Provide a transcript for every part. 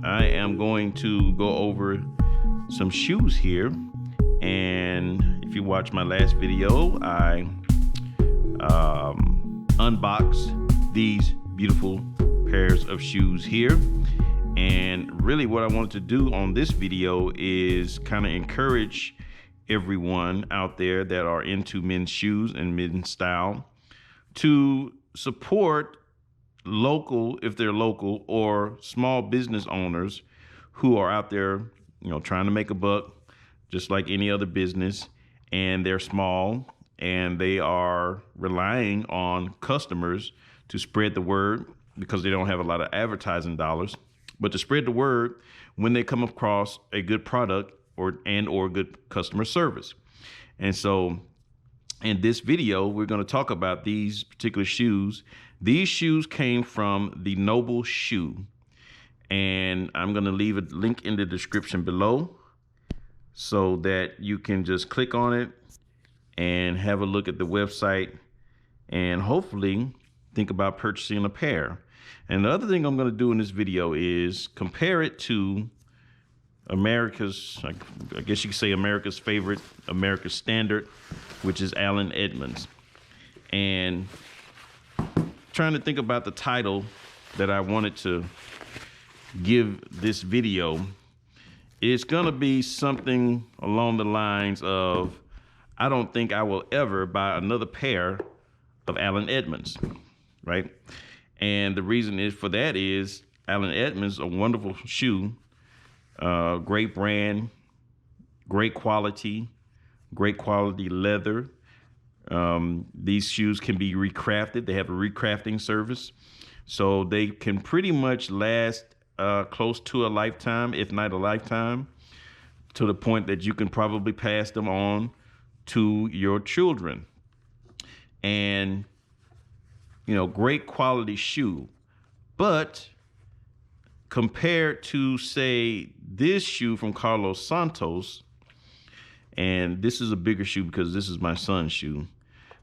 I am going to go over some shoes here, and if you watch my last video, I unboxed these beautiful pairs of shoes here. And really what I wanted to do on this video is kind of encourage everyone out there that are into men's shoes and men's style to support local, if they're local, or small business owners who are out there, you know, trying to make a buck just like any other business, and they're small and they are relying on customers to spread the word because they don't have a lot of advertising dollars, but to spread the word when they come across a good product or good customer service. And so in this video, we're going to talk about these particular shoes. These shoes came from the Noble Shoe, and I'm going to leave a link in the description below so that you can just click on it and have a look at the website and hopefully think about purchasing a pair. And the other thing I'm going to do in this video is compare it to America's, I guess you could say America's favorite, America's standard, which is Allen Edmonds. And trying to think about the title that I wanted to give this video, it's gonna be something along the lines of, I don't think I will ever buy another pair of Allen Edmonds, right? And the reason is for that is Allen Edmonds, a wonderful shoe, great brand, great quality leather. These shoes can be recrafted. They have a recrafting service, so they can pretty much last close to a lifetime, if not a lifetime, to the point that you can probably pass them on to your children. And, you know, great quality shoe. But compared to, say, this shoe from Carlos Santos, and this is a bigger shoe because this is my son's shoe.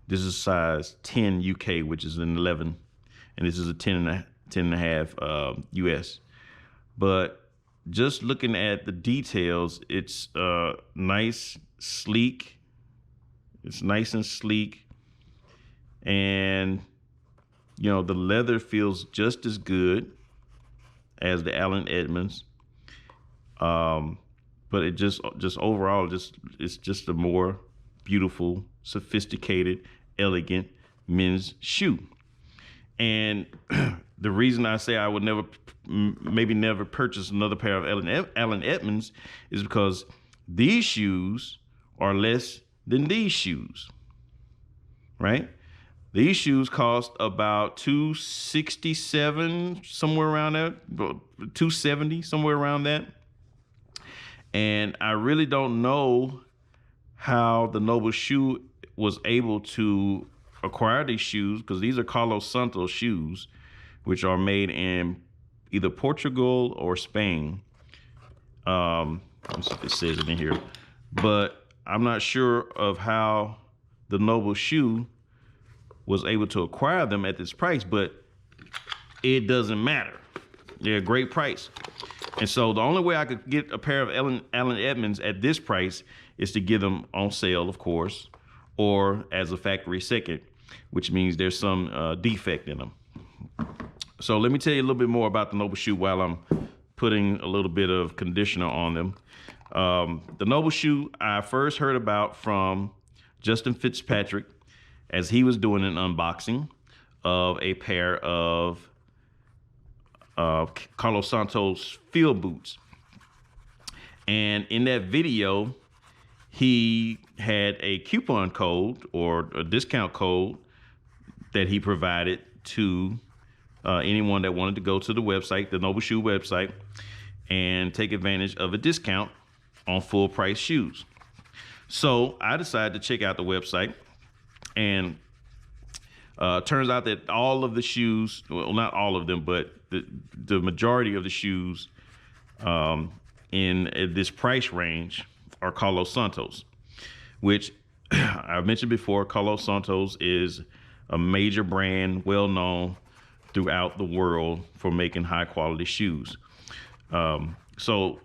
This is size 10 UK, which is an 11, and this is a 10 and a half US. But just looking at the details, it's nice, sleek. It's nice and sleek, and you know, the leather feels just as good as the Allen Edmonds. But it just overall, it's just a more beautiful, sophisticated, elegant men's shoe. And the reason I say I would maybe never purchase another pair of Allen Edmonds is because these shoes are less than these shoes, right? These shoes cost about $267, somewhere around that, $270, somewhere around that. And I really don't know how the Noble Shoe was able to acquire these shoes, because these are Carlos Santos shoes, which are made in either Portugal or Spain. Let's see if it says it in here, but I'm not sure of how the Noble Shoe was able to acquire them at this price, but it doesn't matter. They're a great price. And so the only way I could get a pair of Allen Edmonds at this price is to get them on sale, of course, or as a factory second, which means there's some defect in them. So let me tell you a little bit more about the Noble Shoe while I'm putting a little bit of conditioner on them. The Noble Shoe I first heard about from Justin Fitzpatrick as he was doing an unboxing of a pair of Carlos Santos field boots. And in that video, he had a coupon code or a discount code that he provided to anyone that wanted to go to the website, the Noble Shoe website, and take advantage of a discount on full price shoes. So I decided to check out the website, and turns out that all of the shoes, well, not all of them, but the majority of the shoes in this price range are Carlos Santos, which I've mentioned before. Carlos Santos is a major brand, well known throughout the world for making high quality shoes. So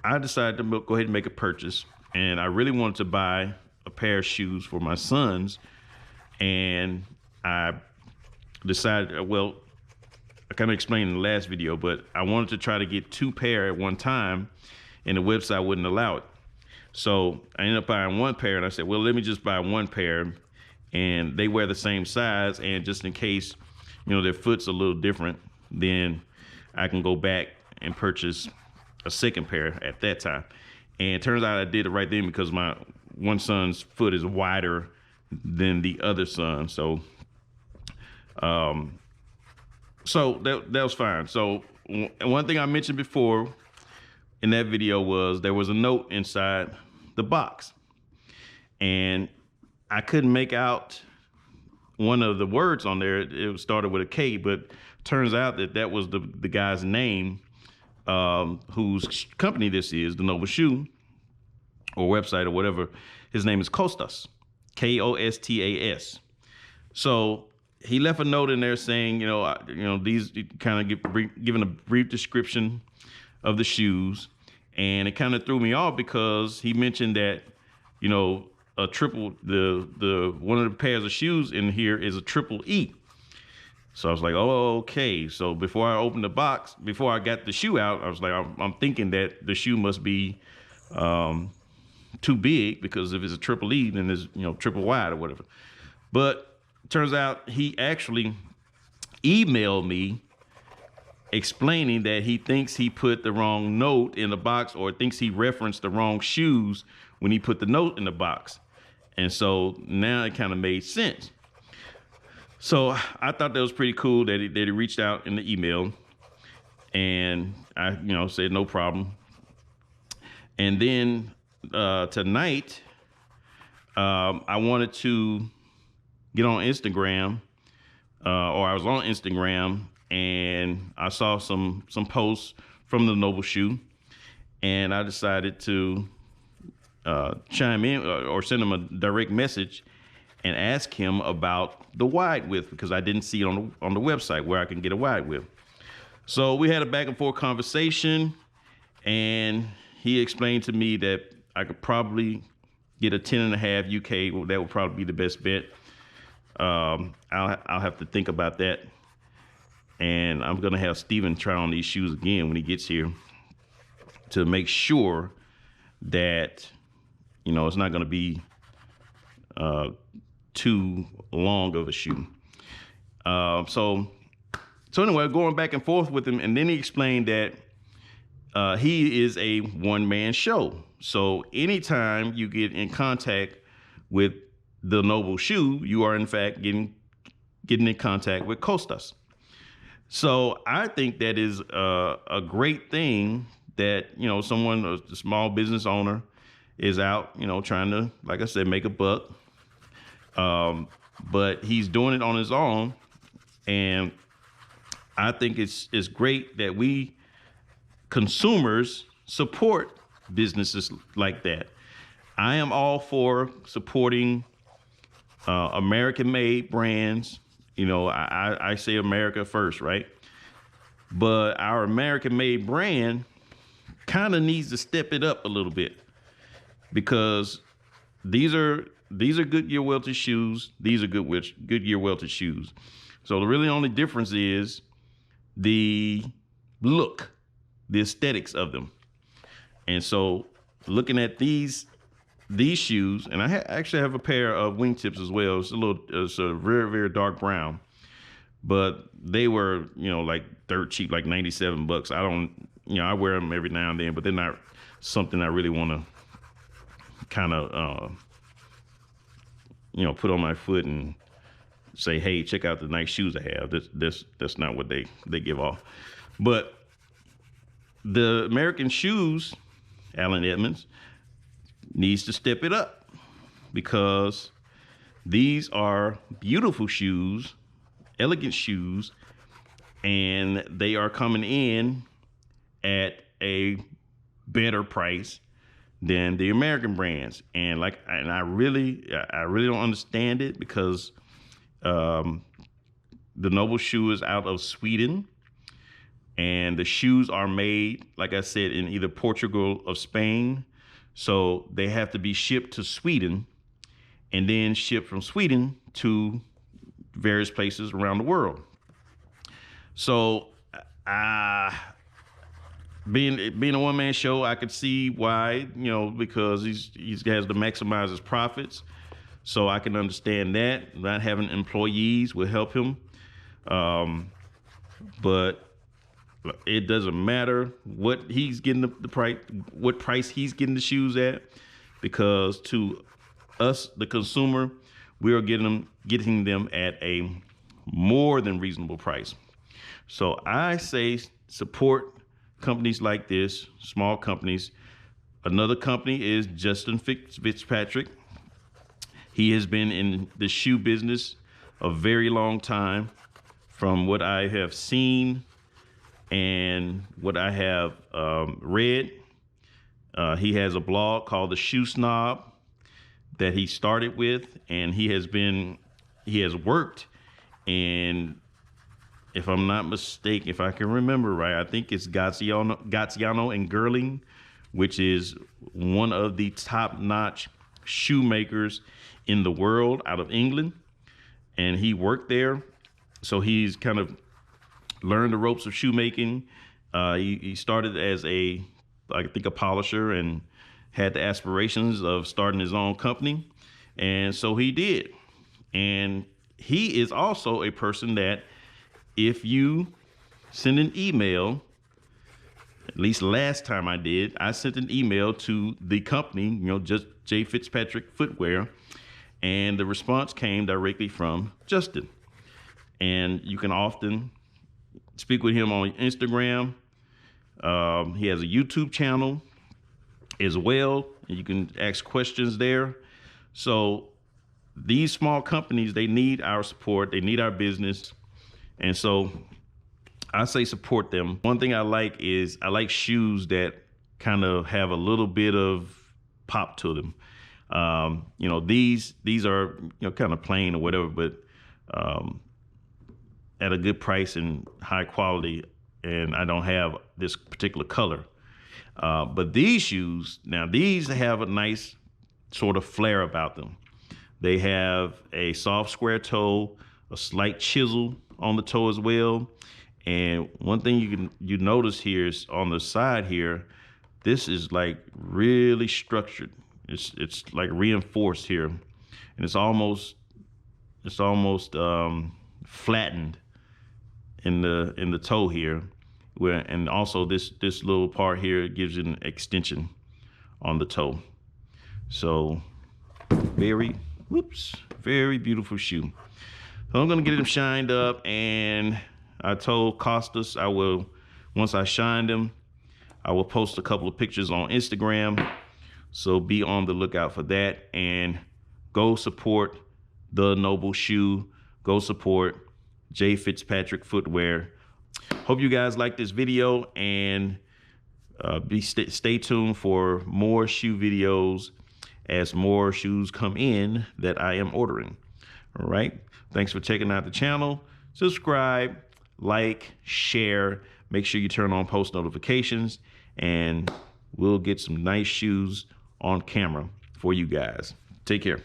I decided to go ahead and make a purchase, and I really wanted to buy a pair of shoes for my sons. And I decided, well, I kind of explained in the last video, but I wanted to try to get 2 pair at one time, and the website wouldn't allow it. So I ended up buying 1 pair, and I said, well, let me just buy 1 pair, and they wear the same size, and just in case, you know, their foot's a little different, then I can go back and purchase a 2nd pair at that time. And it turns out I did it right then, because my one son's foot is wider than the other son. So that was fine. So one thing I mentioned before in that video was there was a note inside the box, and I couldn't make out one of the words on there. It started with a K, but turns out that was the guy's name, whose company this is, the Noble Shoe, or website or whatever. His name is Kostas, Kostas. So he left a note in there saying, these kind of giving a brief description of the shoes, and it kind of threw me off because he mentioned that, a triple, the one of the pairs of shoes in here is a triple E. So I was like, oh, okay. So before I opened the box, before I got the shoe out, I was like, I'm thinking that the shoe must be too big, because if it's a triple E, then it's triple wide or whatever. But turns out he actually emailed me explaining that he thinks he put the wrong note in the box, or thinks he referenced the wrong shoes when he put the note in the box. And so now it kind of made sense. So I thought that was pretty cool that he reached out in the email, and I said no problem. And then tonight I wanted to get on Instagram, or I was on Instagram, and I saw some posts from the Noble Shoe, and I decided to chime in or send him a direct message and ask him about the wide width, because I didn't see it on the website where I can get a wide width. So we had a back and forth conversation, and he explained to me that I could probably get a 10.5 UK. Well, that would probably be the best bet. I'll have to think about that. And I'm going to have Steven try on these shoes again when he gets here, to make sure that, it's not going to be too long of a shoe. So anyway, going back and forth with him, and then he explained that he is a one-man show. So anytime you get in contact with the Noble Shoe, you are in fact getting in contact with Kostas. So I think that is a great thing that, someone, a small business owner, is out, trying to, like I said, make a buck. But he's doing it on his own. And I think it's great that we consumers support businesses like that. I am all for supporting American-made brands. I say America first, right? But our American-made brand kind of needs to step it up a little bit, because these are Goodyear welted shoes. These are Goodyear welted shoes. So the really only difference is the look, the aesthetics of them. And so looking at these shoes, and I actually have a pair of wingtips as well. It's a very, very dark brown, but they were, like dirt cheap, like $97. I wear them every now and then, but they're not something I really want to kind of, put on my foot and say, hey, check out the nice shoes I have. That's not what they give off. But the American shoes, Allen Edmonds, needs to step it up, because these are beautiful shoes, elegant shoes, and they are coming in at a better price than the American brands. And I really don't understand it, because the Noble shoe is out of Sweden, and the shoes are made, like I said, in either Portugal or Spain. So they have to be shipped to Sweden and then shipped from Sweden to various places around the world. So being a one-man show, I could see why, because he has to maximize his profits. So I can understand that. Not having employees will help him. But it doesn't matter what he's getting the price, what price he's getting the shoes at, because to us, the consumer, we are getting them at a more than reasonable price. So I say support companies like this, small companies. Another company is Justin Fitzpatrick. He has been in the shoe business a very long time. From what I have seen and what I have read, he has a blog called The Shoe Snob that he started with, and he has worked in, if I'm not mistaken, if I can remember right, I think it's Graziano and Girling, which is one of the top-notch shoemakers in the world out of England. And he worked there, so he's kind of learned the ropes of shoemaking. He started as I think a polisher, and had the aspirations of starting his own company. And so he did. And he is also a person that, if you send an email, at least last time I sent an email to the company, just J Fitzpatrick Footwear, and the response came directly from Justin. And you can often speak with him on Instagram. He has a YouTube channel as well, and you can ask questions there. So these small companies, they need our support, they need our business, and so I say support them. One thing I like is I like shoes that kind of have a little bit of pop to them. These are kind of plain or whatever, but at a good price and high quality, and I don't have this particular color. But these shoes, now these have a nice sort of flair about them. They have a soft square toe, a slight chisel on the toe as well. And one thing you notice here is on the side here, this is like really structured. It's like reinforced here, and it's almost flattened in the toe here. And also this little part here gives it an extension on the toe. So very beautiful shoe. So I'm gonna get them shined up, and I told Costas once I shine them, I will post a couple of pictures on Instagram. So be on the lookout for that, and go support the Noble shoe. Go support J Fitzpatrick Footwear. Hope you guys like this video, and stay tuned for more shoe videos as more shoes come in that I am ordering. All right. Thanks for checking out the channel. Subscribe, like, share. Make sure you turn on post notifications, and we'll get some nice shoes on camera for you guys. Take care.